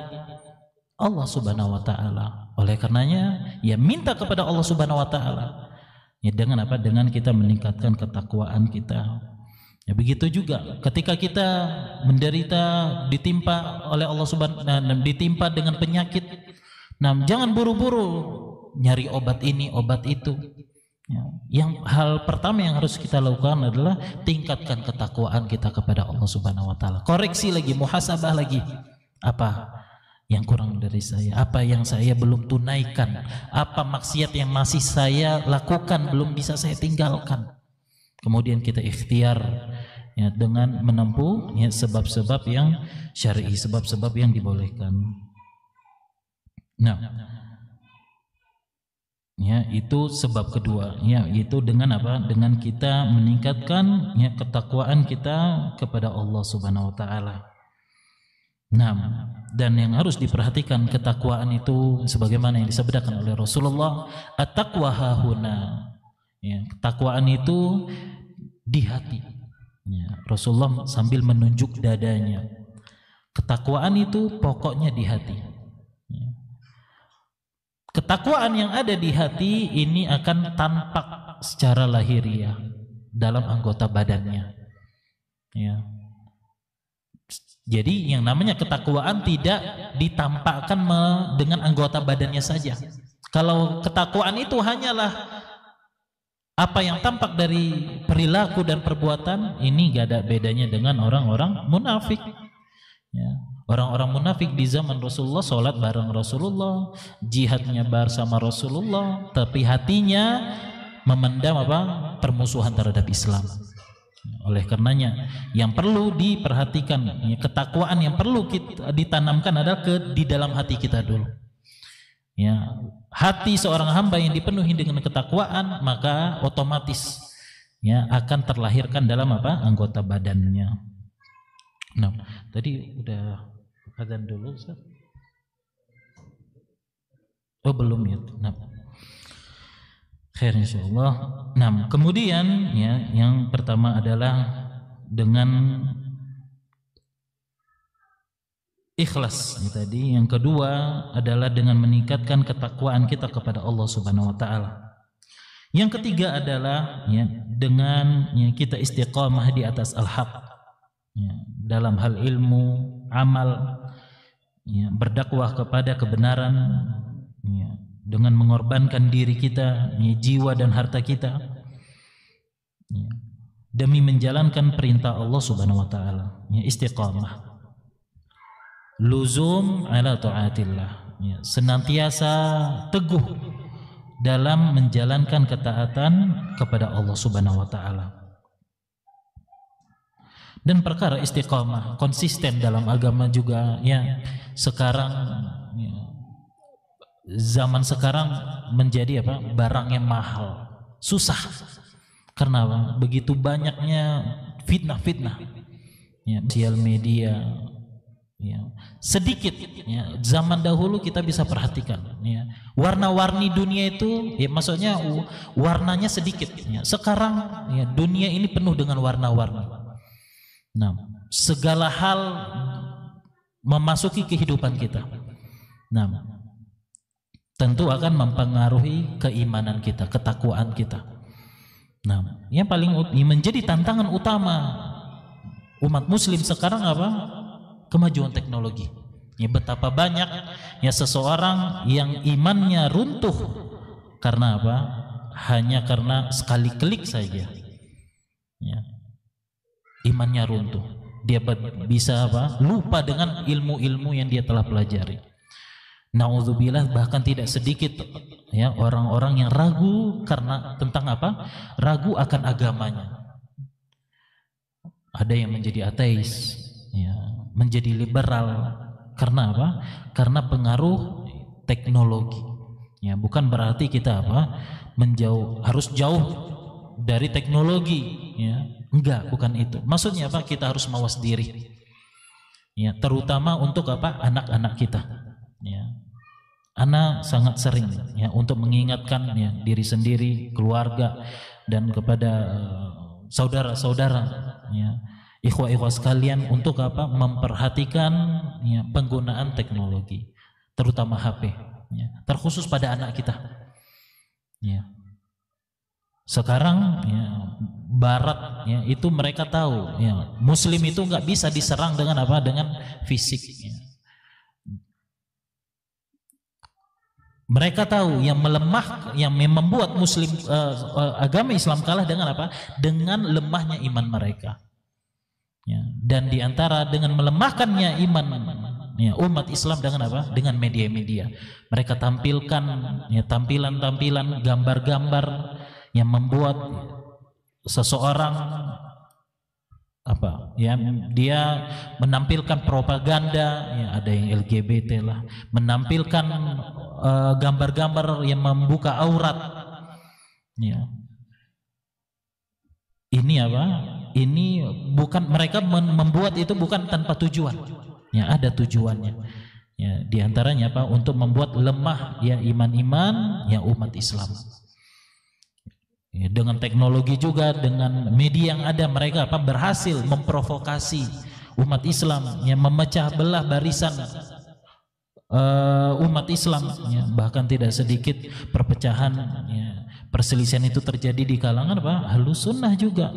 Allah Subhanahu wa taala. Oleh karenanya, ya minta kepada Allah Subhanahu wa taala. Ya, dengan apa? Dengan kita meningkatkan ketakwaan kita. Ya, begitu juga ketika kita menderita, ditimpa oleh Allah Subhanahu wa taala, ditimpa dengan penyakit. Nah, jangan buru-buru nyari obat ini, obat itu. Ya, yang hal pertama yang harus kita lakukan adalah tingkatkan ketakwaan kita kepada Allah Subhanahu wa taala. Koreksi lagi, muhasabah lagi. Apa yang kurang dari saya? Apa yang saya belum tunaikan? Apa maksiat yang masih saya lakukan belum bisa saya tinggalkan? Kemudian kita ikhtiar, ya, dengan menempuh, ya, sebab-sebab yang syar'i, sebab-sebab yang dibolehkan. Nah, ya, itu sebab kedua, ya, itu dengan apa? Dengan kita meningkatkan, ya, ketakwaan kita kepada Allah Subhanahu wa taala. Nah, dan yang harus diperhatikan ketakwaan itu sebagaimana yang disabdakan oleh Rasulullah, at-taqwa hahuna. Ya, ketakwaan itu di hati. Ya, Rasulullah sambil menunjuk dadanya. Ketakwaan itu pokoknya di hati. Ya. Ketakwaan yang ada di hati ini akan tampak secara lahiriah dalam anggota badannya. Ya. Jadi yang namanya ketakwaan tidak ditampakkan dengan anggota badannya saja. Kalau ketakwaan itu hanyalah apa yang tampak dari perilaku dan perbuatan, ini gak ada bedanya dengan orang-orang munafik. Ya. Orang-orang munafik di zaman Rasulullah sholat bareng Rasulullah, jihadnya bersama Rasulullah, tapi hatinya memendam apa? Permusuhan terhadap Islam. Oleh karenanya yang perlu diperhatikan, ya, ketakwaan yang perlu kita ditanamkan adalah di dalam hati kita dulu. Ya, hati seorang hamba yang dipenuhi dengan ketakwaan, maka otomatis, ya akan terlahirkan dalam apa? Anggota badannya. Nah, tadi udah adzan dulu, Ustaz? Oh, belum ya. Nah, khair insyaallah. Nah, kemudian ya yang pertama adalah dengan ikhlas ya, tadi. Yang kedua adalah dengan meningkatkan ketakwaan kita kepada Allah Subhanahu wa taala. Yang ketiga adalah ya dengan ya, kita istiqamah di atas al-haq ya, dalam hal ilmu, amal ya, berdakwah kepada kebenaran ya, dengan mengorbankan diri kita, ya, jiwa dan harta kita ya, demi menjalankan perintah Allah Subhanahu wa taala. Ya, istiqamah. Luzum ala taatillah, ya, senantiasa teguh dalam menjalankan ketaatan kepada Allah Subhanahu wa taala. Dan perkara istiqamah, konsisten dalam agama juga ya. Sekarang ya, zaman sekarang menjadi apa? Barang yang mahal, susah. Karena apa? Begitu banyaknya fitnah-fitnah. Ya, sosial media ya, sedikit ya, zaman dahulu kita bisa perhatikan ya, warna-warni dunia itu ya, maksudnya warnanya sedikit ya. Sekarang ya, dunia ini penuh dengan warna-warni. Nah, segala hal memasuki kehidupan kita. Nah, tentu akan mempengaruhi keimanan kita, ketakwaan kita. Nah, yang paling menjadi tantangan utama umat muslim sekarang apa? Kemajuan teknologi. Ya, betapa banyak ya seseorang yang imannya runtuh karena apa? Hanya karena sekali klik saja. Ya. Imannya runtuh. Dia bisa apa? Lupa dengan ilmu-ilmu yang dia telah pelajari. Nauzubillah, bahkan tidak sedikit ya orang-orang yang ragu karena tentang apa? Ragu akan agamanya. Ada yang menjadi ateis, ya, menjadi liberal karena apa? Karena pengaruh teknologi. Ya, bukan berarti kita apa? Harus jauh dari teknologi, ya. Enggak, bukan itu. Maksudnya apa? Kita harus mawas diri. Ya, terutama untuk apa? Anak-anak kita. Ya. Anak sangat sering ya untuk mengingatkan ya diri sendiri, keluarga dan kepada saudara-saudara ya. Ikhwah-ikhwah sekalian untuk apa? Memperhatikan ya, penggunaan teknologi, terutama HP, ya, terkhusus pada anak kita. Ya. Sekarang ya, Barat ya, itu mereka tahu ya, Muslim itu nggak bisa diserang dengan apa? Dengan fisik. Ya. Mereka tahu yang melemah, yang membuat Muslim agama Islam kalah dengan apa? Dengan lemahnya iman mereka. Ya, dan diantara dengan melemahkannya iman ya, umat Islam dengan apa? Dengan media-media. Mereka tampilkan ya, tampilan-tampilan, gambar-gambar yang membuat seseorang apa? Ya, dia menampilkan propaganda. Ya, ada yang LGBT lah, menampilkan gambar-gambar yang membuka aurat. Ya. Ini apa? Ini bukan, mereka membuat itu bukan tanpa tujuan. Ya, ada tujuannya. Ya, diantaranya apa? Untuk membuat lemah ya iman-iman ya umat Islam. Ya, dengan teknologi juga, dengan media yang ada, mereka apa? Berhasil memprovokasi umat Islam, ya, memecah belah barisan umat Islam, ya, bahkan tidak sedikit perpecahan, ya, perselisihan itu terjadi di kalangan apa? Ahlus sunnah juga.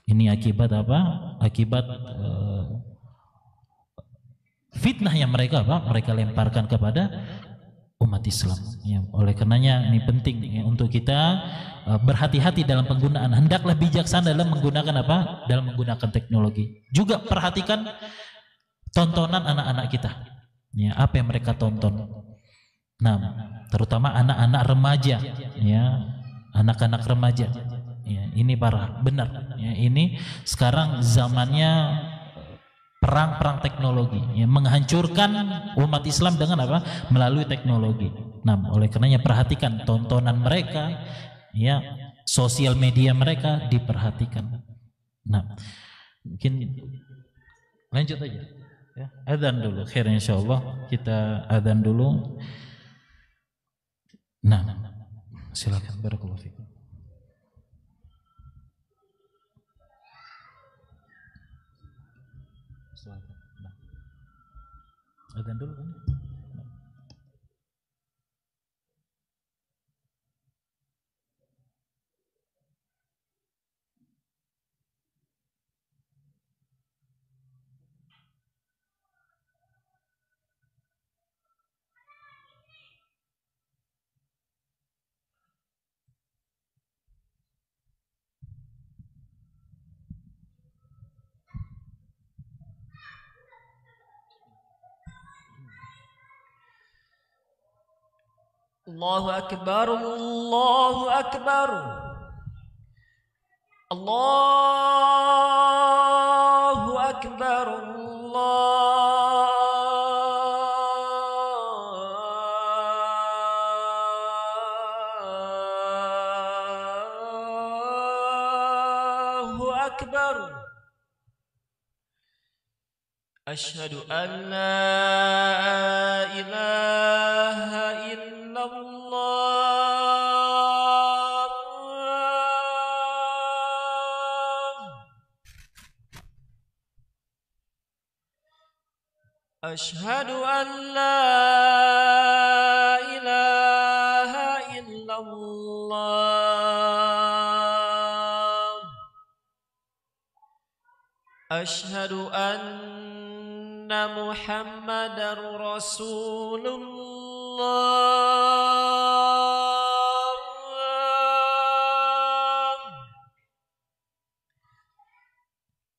Ini akibat apa? Akibat fitnah yang mereka apa? Mereka lemparkan kepada umat Islam. Ya, oleh karenanya ini penting ya, untuk kita berhati-hati dalam penggunaan. Hendaklah bijaksana dalam menggunakan apa? Dalam menggunakan teknologi. Juga perhatikan tontonan anak-anak kita. Ya, apa yang mereka tonton. Nah, terutama anak-anak remaja, ya, anak-anak remaja. Ya, ini parah, benar. Ya, ini sekarang zamannya perang teknologi, ya, menghancurkan umat Islam dengan apa? Melalui teknologi. Nah, oleh karenanya perhatikan tontonan mereka, ya, sosial media mereka diperhatikan. Nah, mungkin lanjut aja ya. Adzan dulu, khair insyaallah, kita adzan dulu. Nah, silakan, barakallahu fikum. Silakan. Nah, adzan dulu kan. Allahu Akbar, Allahu Akbar, Allahu Akbar, Allahu Akbar. Asyhadu an la ilaha illallah. Asyhadu an la ilaha illallah. Asyhadu anna Muhammadar Rasulullah.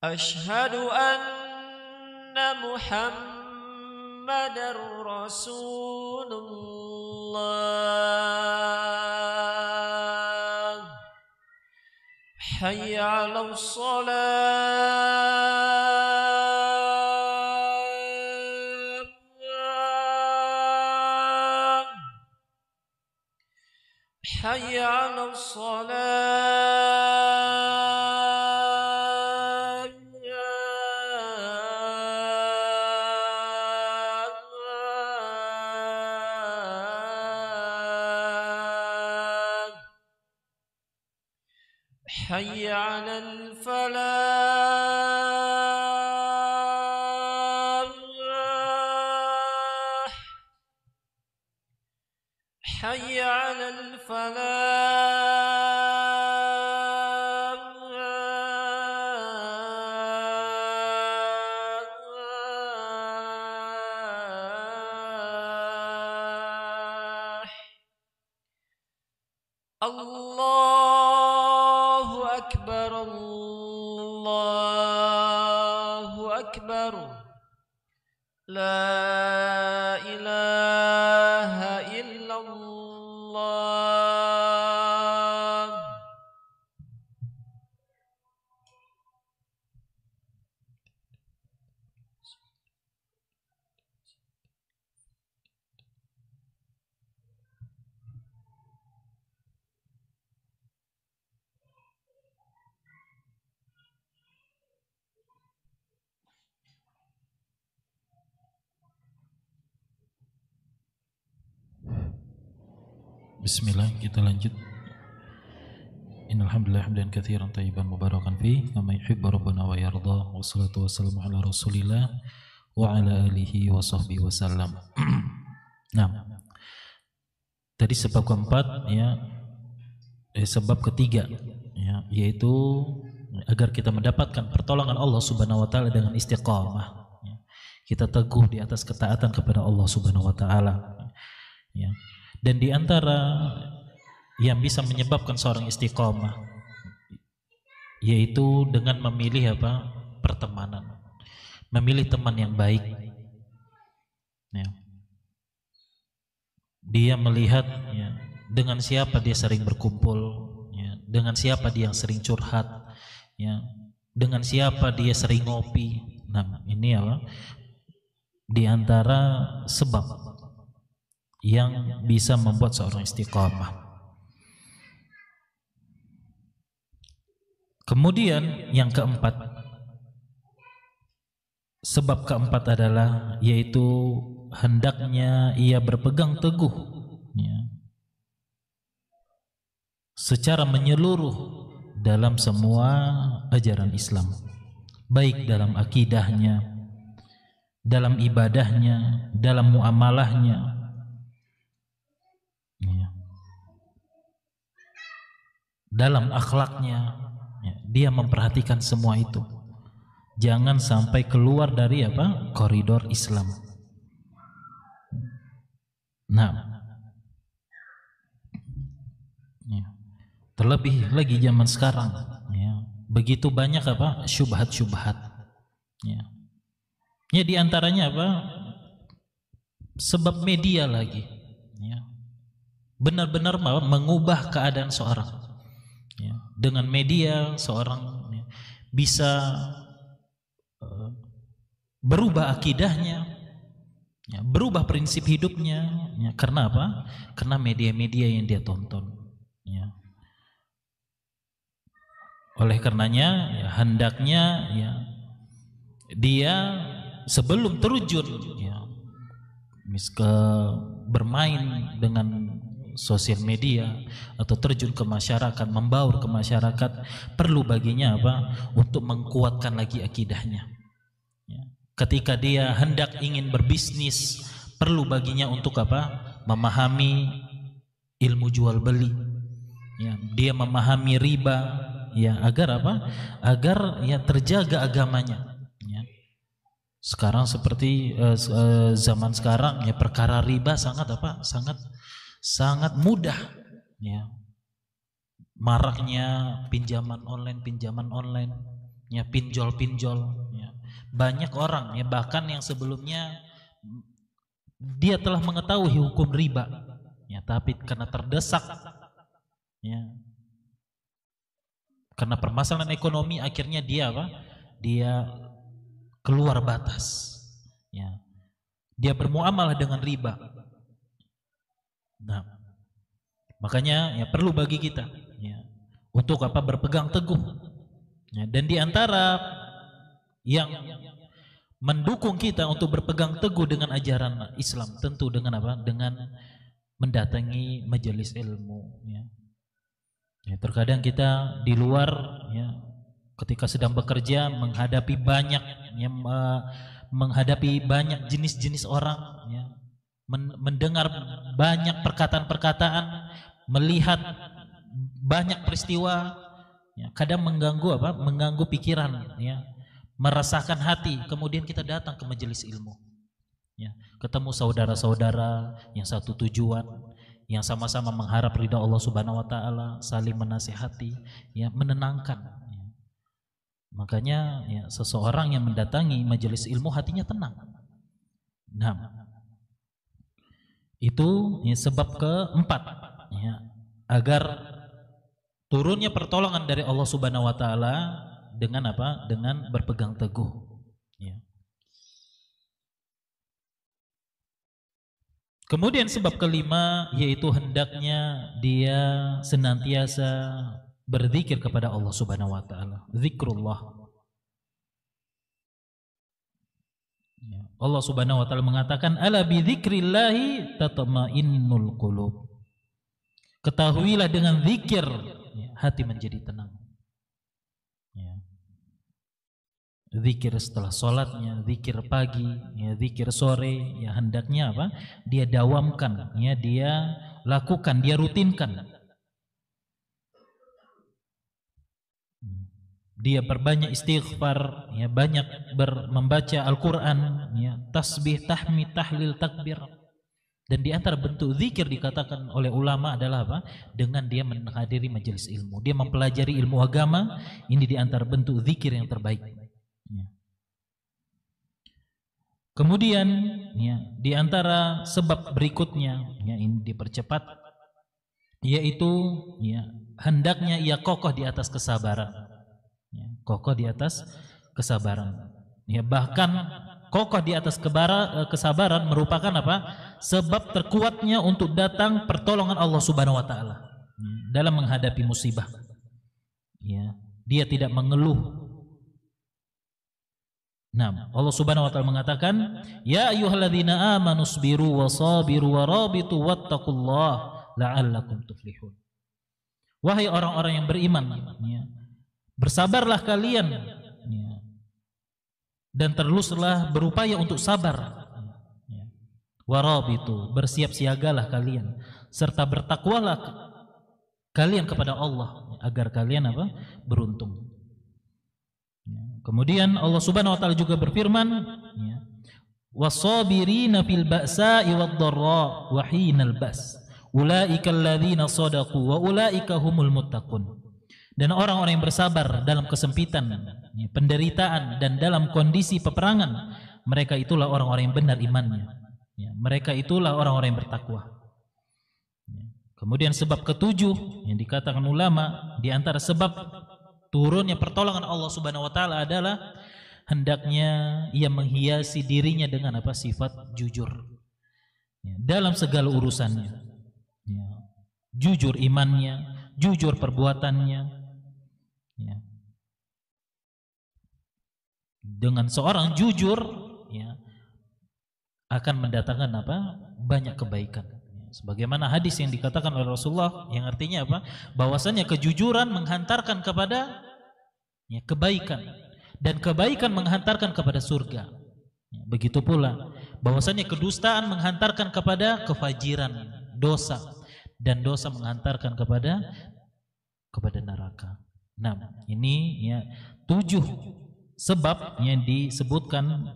Asyhadu anna Muhammadar Rasulullah. Hayya 'alas shalah. Hayya 'alas shalah. Hayya 'alal falah. Hayya 'alal falah. Allahu Akbar, Allahu Akbar. La ilaha illallah. Bismillah, kita lanjut. Innal hamdalillah hamdan katsiran thayyiban mubarakan fi kama yuhibbu rabbuna wa yarda. Wassalatu wassalamu ala Rasulillah wa ala alihi wa sahbihi wasallam. Nah, tadi sebab keempat ya, sebab ketiga ya, yaitu agar kita mendapatkan pertolongan Allah Subhanahu wa taala dengan istiqamah ya. Kita teguh di atas ketaatan kepada Allah Subhanahu wa taala ya. Dan di antara yang bisa menyebabkan seorang istiqamah yaitu dengan memilih pertemanan, memilih teman yang baik ya. Dia melihat ya, dengan siapa dia sering berkumpul ya, dengan siapa dia yang sering curhat ya, dengan siapa dia sering ngopi. Nah, ini di antara sebab yang bisa membuat seorang istiqamah. Kemudian yang keempat, sebab keempat adalah yaitu hendaknya ia berpegang teguh ya, secara menyeluruh dalam semua ajaran Islam, baik dalam akidahnya, dalam ibadahnya, dalam muamalahnya ya, dalam akhlaknya ya, dia memperhatikan semua itu. Jangan sampai keluar dari koridor Islam. Nah, ya. Terlebih lagi zaman sekarang ya, begitu banyak syubhat-syubhat ya. Ya diantaranya sebab media lagi ya, benar-benar mengubah keadaan seorang ya. Dengan media seorang ya, bisa berubah akidahnya ya, berubah prinsip hidupnya ya. Karena apa? Karena media-media yang dia tonton ya. Oleh karenanya ya, hendaknya ya, dia sebelum terjun ya, bermain dengan sosial media atau terjun ke masyarakat, membaur ke masyarakat, perlu baginya untuk menguatkan lagi akidahnya ya. Ketika dia hendak ingin berbisnis, perlu baginya untuk memahami ilmu jual beli ya. Dia memahami riba ya, agar agar ya terjaga agamanya ya. Sekarang seperti zaman sekarang ya, perkara riba sangat mudah ya. Maraknya pinjaman online ya, pinjol ya. Banyak orang ya, bahkan yang sebelumnya dia telah mengetahui hukum riba ya, tapi karena terdesak ya, karena permasalahan ekonomi, akhirnya dia keluar batas ya. Dia bermuamalah dengan riba. Nah, makanya ya perlu bagi kita ya, untuk berpegang teguh ya. Dan diantara yang mendukung kita untuk berpegang teguh dengan ajaran Islam, tentu dengan dengan mendatangi majelis ilmu ya. Ya, terkadang kita di luar ya, ketika sedang bekerja menghadapi banyak ya, menghadapi banyak jenis-jenis orang ya, mendengar banyak perkataan-perkataan, melihat banyak peristiwa ya, kadang mengganggu mengganggu pikiran ya, meresahkan hati. Kemudian kita datang ke majelis ilmu ya, ketemu saudara-saudara yang satu tujuan, yang sama-sama mengharap ridha Allah Subhanahu wa taala, saling menasihati ya, menenangkan ya. Makanya ya, seseorang yang mendatangi majelis ilmu hatinya tenang. Nah, itu ya, sebab keempat ya, agar turunnya pertolongan dari Allah Subhanahu wa taala dengan dengan berpegang teguh ya. Kemudian sebab kelima, yaitu hendaknya dia senantiasa berzikir kepada Allah Subhanahu wa taala, zikrullah. Allah Subhanahu wa taala mengatakan, ala bi dzikrillahi tatma'innul qulub. Ketahuilah dengan zikir hati menjadi tenang. Ya. Zikir setelah sholatnya, zikir pagi, ya, zikir sore, ya hendaknya dia dawamkan, ya dia lakukan, dia rutinkan. Dia berbanyak istighfar, ya banyak membaca Al-Quran, ya tasbih, tahmid, tahlil, takbir. Dan di antara bentuk zikir dikatakan oleh ulama adalah dengan dia menghadiri majelis ilmu, dia mempelajari ilmu agama. Ini di antara bentuk zikir yang terbaik. Ya. Kemudian ya, di antara sebab berikutnya ya, ini dipercepat, yaitu ya, hendaknya ia kokoh di atas kesabaran. Ya, kokoh di atas kesabaran. Ya, bahkan kokoh di atas kesabaran merupakan sebab terkuatnya untuk datang pertolongan Allah Subhanahu wa taala dalam menghadapi musibah. Ya, dia tidak mengeluh. Nah, Allah Subhanahu wa taala mengatakan, "Ya ayyuhalladzina amanu sabiru wasabiru warabitu wattaqullaha la'allakum tuflihun." Wahai orang-orang yang beriman, ya, bersabarlah kalian, ya, dan teruslah berupaya untuk sabar. Ya. Warabitu, bersiap siagalah kalian, serta bertakwalah kalian kepada Allah agar kalian apa? Beruntung. Kemudian Allah Subhanahu wa taala juga berfirman, ya, wasabirina fil ba'sa'i wad-dharra wa hinal ba's ulaika alladzina shadaqu wa ulaika humul muttaqun. Dan orang-orang yang bersabar dalam kesempitan, ya, penderitaan dan dalam kondisi peperangan, mereka itulah orang-orang yang benar imannya, ya, mereka itulah orang-orang yang bertakwa. Ya. Kemudian sebab ketujuh yang dikatakan ulama, di antara sebab turunnya pertolongan Allah Subhanahu wa taala adalah hendaknya ia menghiasi dirinya dengan apa? Sifat jujur, ya, dalam segala urusannya, ya, jujur imannya, jujur perbuatannya, ya. Dengan seorang jujur, ya, akan mendatangkan apa? Banyak kebaikan. Sebagaimana hadis yang dikatakan oleh Rasulullah yang artinya apa? Bahwasanya kejujuran menghantarkan kepada, ya, kebaikan, dan kebaikan menghantarkan kepada surga. Ya, begitu pula bahwasanya kedustaan menghantarkan kepada kefajiran, dosa, dan dosa menghantarkan kepada neraka. Nah, ini, ya, 7 sebab yang disebutkan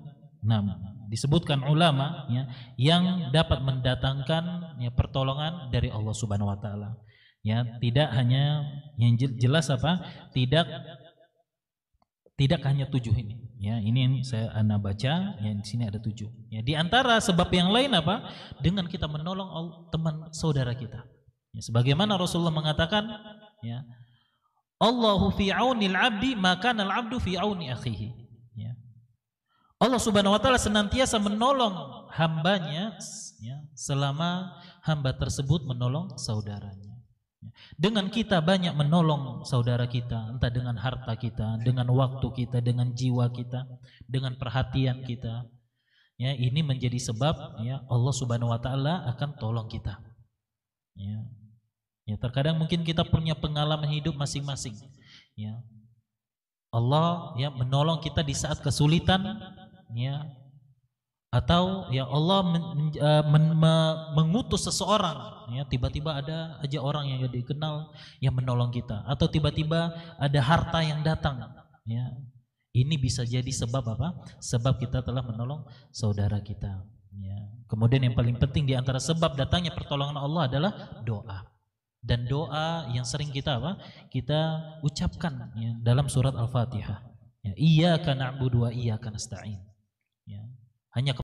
ulama, ya, yang dapat mendatangkan, ya, pertolongan dari Allah Subhanahu wa taala. Ya, tidak hanya yang jelas apa? Tidak hanya 7 ini. Ya, ini yang saya baca, ya, di sini ada 7. Ya, di antara sebab yang lain apa? Dengan kita menolong teman saudara kita. Ya, sebagaimana Rasulullah mengatakan, ya, Allahu fi aunil 'abdi maka al-'abdu fi auni akhihi. Ya. Allah Subhanahu wa taala senantiasa menolong hambanya, ya, selama hamba tersebut menolong saudaranya. Dengan kita banyak menolong saudara kita, entah dengan harta kita, dengan waktu kita, dengan jiwa kita, dengan perhatian kita, ya, ini menjadi sebab, ya, Allah Subhanahu wa taala akan tolong kita. Ya. Ya, terkadang mungkin kita punya pengalaman hidup masing-masing. Ya. Allah, ya, menolong kita di saat kesulitan, ya, atau, ya, Allah mengutus seseorang, ya, tiba-tiba ada aja orang yang dikenal yang menolong kita, atau tiba-tiba ada harta yang datang, ya. Ini bisa jadi sebab apa? Sebab kita telah menolong saudara kita, ya. Kemudian yang paling penting di antara sebab datangnya pertolongan Allah adalah doa. Dan doa yang sering kita apa? Kita ucapkan, ya, dalam surat Al-Fatihah. Ya, iyyaka na'budu wa iyyaka nasta'in. Ya. Hanya